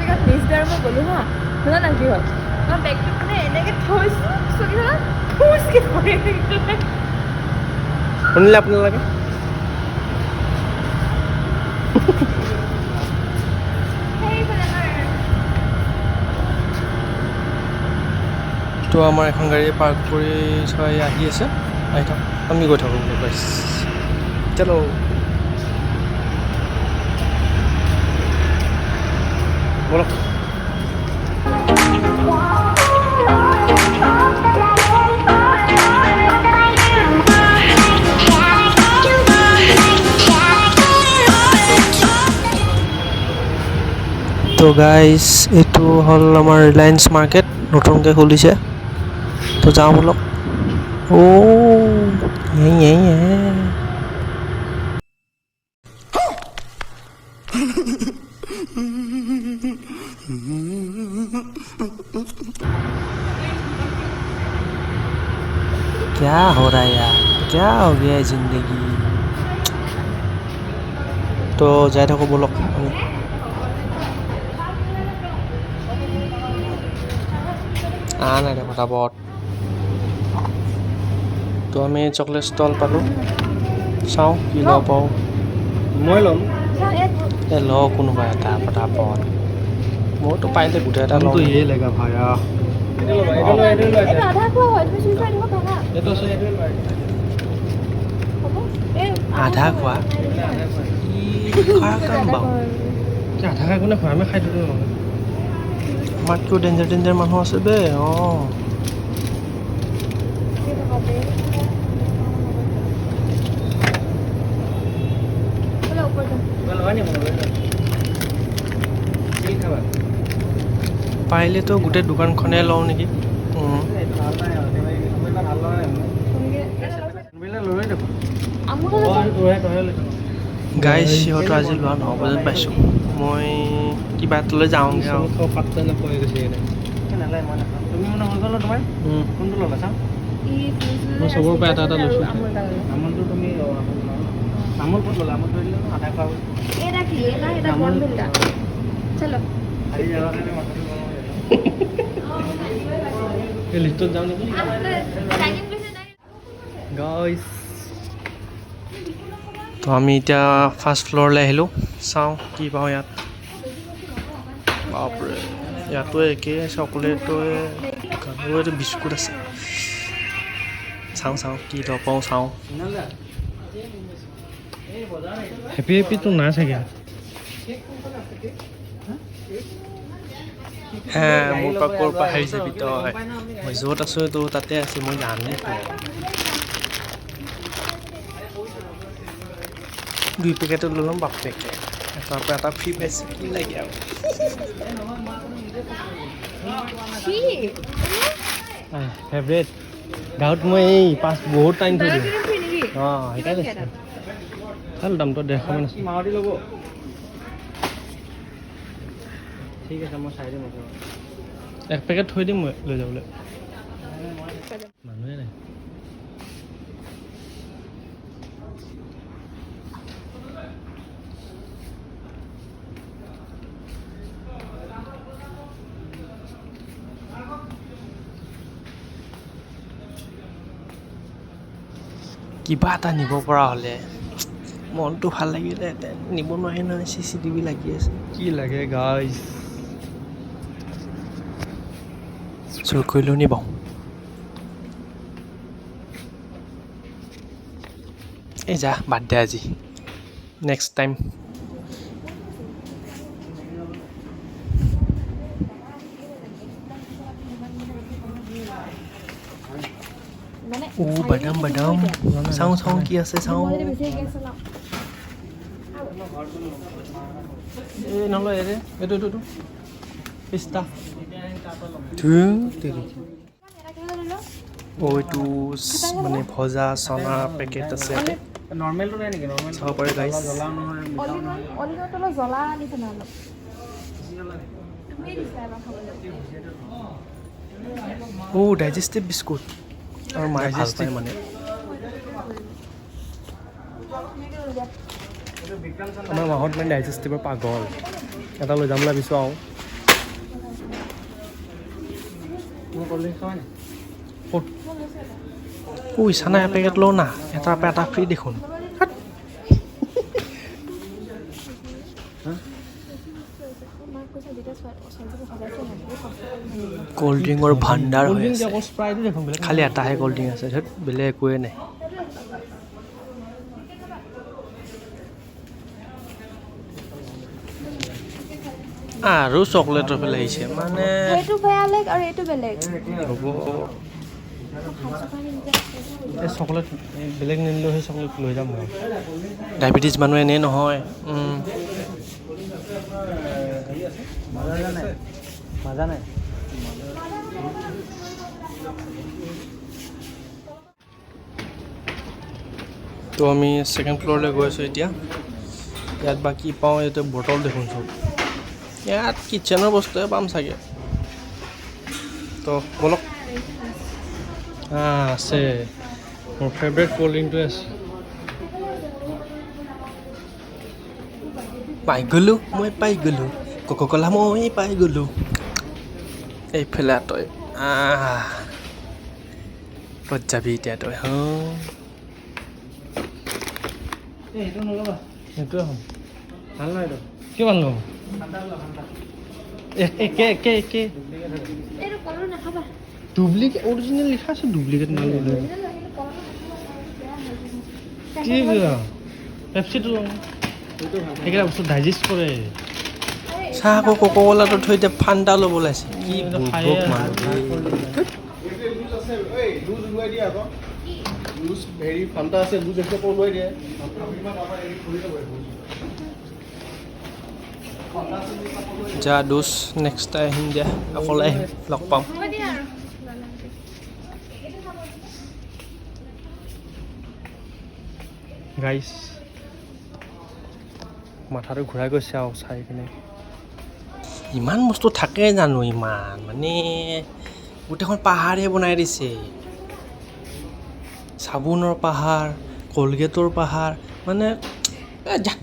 জেগাত নেক্সট আৰু মই গ'লোঁ হা শুনা না কি হ'ল মই বেগটো মানে এনেকৈ থৈছোঁ চকীখনত ফুচকৈ পৰি থাকিলে শুনিলে আপোনালোকে তো আমাৰ এখন গাড়ী পাৰ্ক কৰি থৈ আহি আছে আহি থাকক আমি গৈ থাকোঁ গাইছ চলো বলক তো গাইজ এইটো হ'ল আমাৰ ৰিলায়েন্স মাৰ্কেট নতুনকৈ খুলিছে তো যাওঁ বলক क्या हो रहा है यार क्या हो गया है जिंदगी तो যাই থাকোঁ বলক আমি নাই দে পটাপট তো আমি চকলেট ষ্টল পালোঁ চাওঁ কি ল'ব পাৰোঁ মই ল'ম এই ল কোনোবা এটা পটাপট মইতো পাৰিলে গোটেই এটা ল'ম ইয়ে লেগা ভায়া আধা খোৱা কাম বাৰু আধা খাই কোনে খোৱা আমি খাই দিলোঁ নহয় আমাতকৈও ডেঞ্জাৰ মানুহ আছে বে অঁ পাৰিলেতো গোটেই দোকানখনেই লওঁ নেকি গাইজ সিহঁতৰ আজি লোৱা 9 বজাত পাইছোঁ মই কিবা এটালৈ যাওঁগৈ আৰু মই চবৰ পৰা এটা লৈছোঁ আমুলটো তুমি আমুল ক'ত ল'লা আমুল থৈ দিলে আধা খোৱা এই লিষ্টত যাওঁ নেকি গাইজ তো আমি এতিয়া ফাৰ্ষ্ট ফ্ল'ৰলৈ আহিলোঁ চাওঁ কি পাওঁ ইয়াত বাপৰে ইয়াতো একেই চকলেটটোৱে এইটো বিস্কুট আছে চাওঁ কি ল'ব পাওঁ চাওঁ হেপিটো নাই চাগে মোৰ পৰা ক'ৰ পৰা হাৰি যাবি তই মই য'ত আছোঁ তো তাতে আছে মই জানো 2 পেকেট লৈ ল'ম বাপ পেকেট এটাৰ পৰা এটা ফ্ৰী পাইছে কি লাগে আৰু ফেভৰেট গাঁৱত মই এই বহুত টাইম থৈ দিওঁ অঁ সেইকাৰণে ভাল দামটো 150 মান আছে মাৰুতি ল'ব ঠিক আছে মই চাই দিম এক পেকেট থৈ দিম মই লৈ যাবলৈ মানুহে নাই কিবা এটা নিব পৰা হ'লে মনটো ভাল লাগিলেহেঁতেন নিব নোৱাৰি নহয় CCTV লাগি আছে কি লাগে গাইজ চুৰ কৰিলেও নিবাওঁ এই যা বাদ দে আজি নেক্সট টাইম বাদাম চাওঁ কি আছে চাওঁ এই নলয় এইটো পিস্তা এইটো মানে ভজা চনা পেকেট আছে নৰ্মেলটো নাই নেকি নৰ্মেল চাব পাৰে গাইজ জ্বলা ডাইজেষ্টিভ বিস্কুট আৰু মায়ে ভাল পায় মানে আমাৰ মাহত মানে ডাইজেষ্টিভৰ পাগল এটা লৈ যাম ভাবিছোঁ আৰু Ui, sana packet lo na. Eta free dekhun. Cold drink or bhandar hoy ase. Khali eta hai cold drink ase. Bele ekoi nai. আৰু চকলেটৰ ফেলে আহিছে মানে এইটো বেলেগ আৰু এইটো বেলেগ হ'ব এই চকলেট বেলেগ নিলেও সেই চকলেট লৈ যাম মই ডায়াবেটিছ মানুহ এনে নহয় মাজা নাই তো আমি সেকেন্ড ফ্লোৰলৈ গৈ আছোঁ এতিয়া ইয়াত বাকি পাওঁ এইটো বটল দেখোন চব ইয়াত কিচেনৰ বস্তুৱে পাম চাগে তো বলক আছে মোৰ ফেভৰেট কোল্ড ড্ৰিংকটো আছে মই পাই গ'লো কোকা কোলা মই পাই গ'লো এইফালে তই ক'ত যাবি এতিয়া তই এইটো নল'বা সেইটোৱে হ'ম ভাল নহয় এইটো কি ভাল নহ'ব কে ডুপ্লিকেট অৰিজিনেল লিখা আছে ডুপ্লিকেট নল'লে কি পেপচিটো সেইকেইটা বস্তু ডাইজেষ্ট কৰে চাহ আকৌ কোকা কোলাটো থৈ এতিয়া ফান্টা ল'ব লাগিছে কি যা দোষ নেক্সট টাইম আহিম দিয়া অকলে আহিম লগ পাম গাইছ মাথাটো ঘূৰাই গৈছে আৰু চাই কিনে ইমান বস্তু থাকে জানো ইমান মানে গোটেইখন পাহাৰে বনাই দিছে চাবোনৰ পাহাৰ কলগেটৰ পাহাৰ মানে যা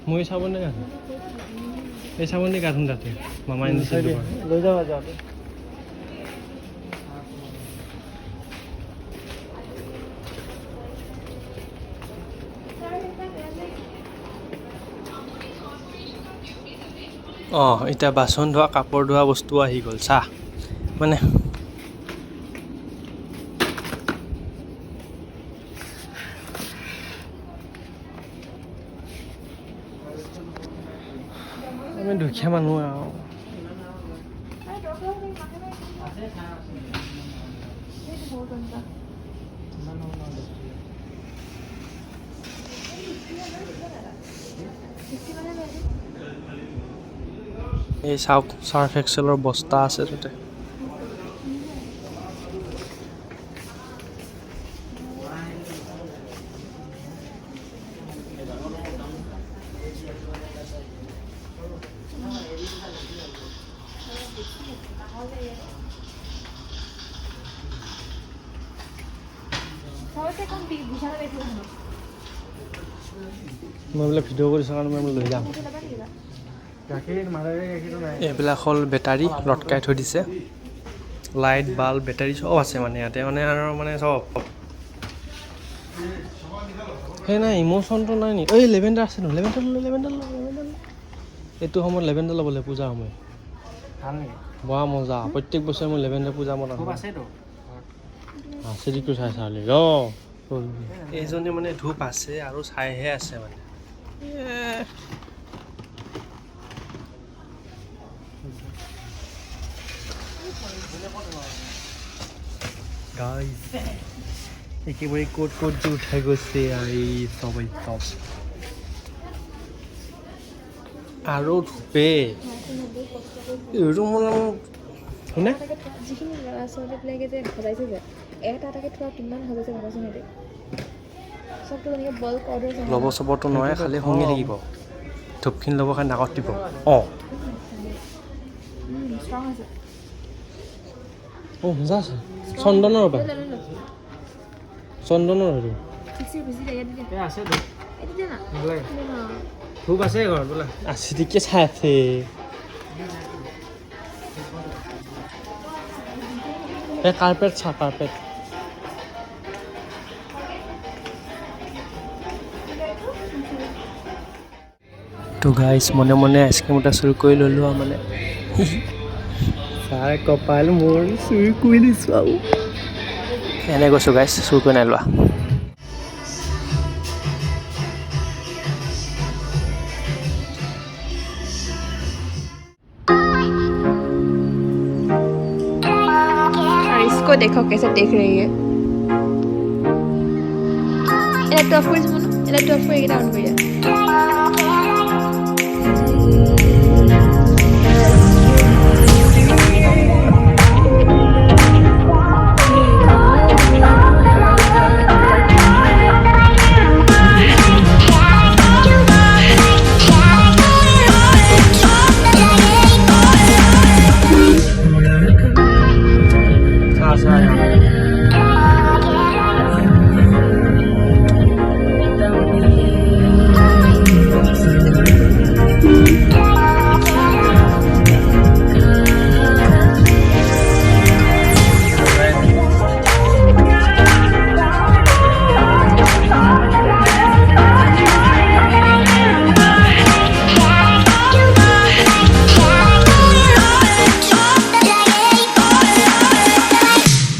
মই চাবোনে গাঠোঁ এই চাবোনে গাঠোঁ তাতে মামাই নিচিনা লৈ যাবা যাওঁতে এতিয়া বাচন ধোৱা কাপোৰ ধোৱা বস্তু আহি গ'ল চাহ মানে আমি দুখীয়া মানুহ আৰু এই চাওক চাৰ্ফ এক্সেলৰ বস্তা আছে তাতে মই বোলে ভিডিঅ' কৰিছোঁ কাৰণে মই লৈ যাম এইবিলাক হ'ল বেটাৰী লটকাই থৈ দিছে লাইট বাল্ব বেটাৰী চব আছে মানে ইয়াতে মানে আৰু মানে চব সেই নাই ইম'চনটো নাই নি এই লেভেণ্ডাৰ আছে ন লেভেণ্ডাৰ এইটো সময়ত লেভেণ্ডাৰ ল'বলৈ পূজা সময় বৰ মজা প্ৰত্যেক বছৰে মই লেভেণ্ডাৰ পূজা মত আছে দিটো চাই চালি এইজনী মানে ধূপ আছে আৰু চাইহে আছে মানে গাইজ একেবাৰে ক'ত যে উঠাই গৈছে এই চবেই চব আৰু ধূপে এইটো মানে শুনে যিখিনি ল'ৰা ছোৱালীবিলাকে যে সজাইছে যে এটা এটাকৈ থোৱা কিমান সজাইছে ভাবাচোন সিহঁতে চবটো এনেকৈ বল্ক অৰ্ডাৰ ল'ব চবতো নোৱাৰে খালি শুঙি থাকিব ধূপখিনি ল'ব খালি নাকত দিব ষ্ট্ৰং আছে মজা আছে চন্দনৰ পৰা চন্দনৰ হেৰি আছে ধূপ আছে ঘৰত বোলে আছে ঠিকে চাই আছে এই কাৰ্পেট চা কাৰ্পেট তো গাইছ মনে মনে আইচক্ৰীম এটা চুৰ কৰি ল'লোঁ আৰু মানে ছাৰ কপাল মোৰ চুৰ কৰি দিছোঁ আৰু এনে কৈছোঁ গাইছ চুৰ কৰি নাই লোৱা इसको देखो कैसे देख रही है এটা টপ কৰি দিব ন এটা টপ কৰি এটা অন কৰি দিয়া